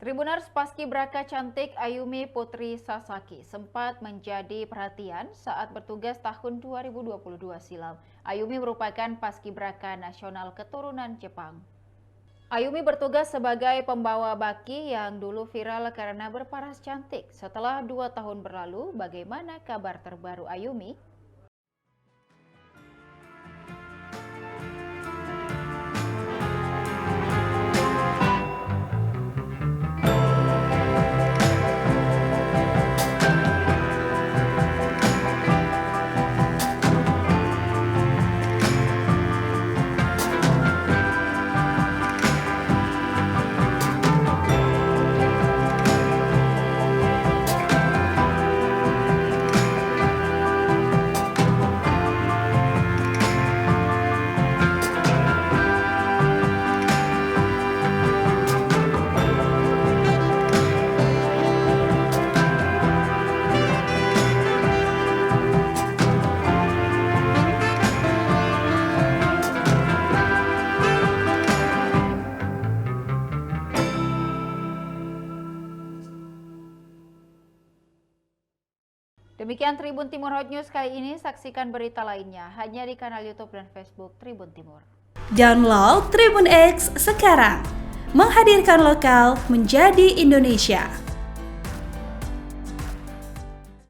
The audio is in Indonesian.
Tribuners paskibraka cantik Ayumi Putri Sasaki sempat menjadi perhatian saat bertugas tahun 2022 silam. Ayumi merupakan paskibraka nasional keturunan Jepang. Ayumi bertugas sebagai pembawa baki yang dulu viral karena berparas cantik. Setelah 2 tahun berlalu, bagaimana kabar terbaru Ayumi? Demikian Tribun Timur Hot News kali ini. Saksikan berita lainnya hanya di kanal YouTube dan Facebook Tribun Timur. Download Tribun X sekarang, menghadirkan lokal menjadi Indonesia.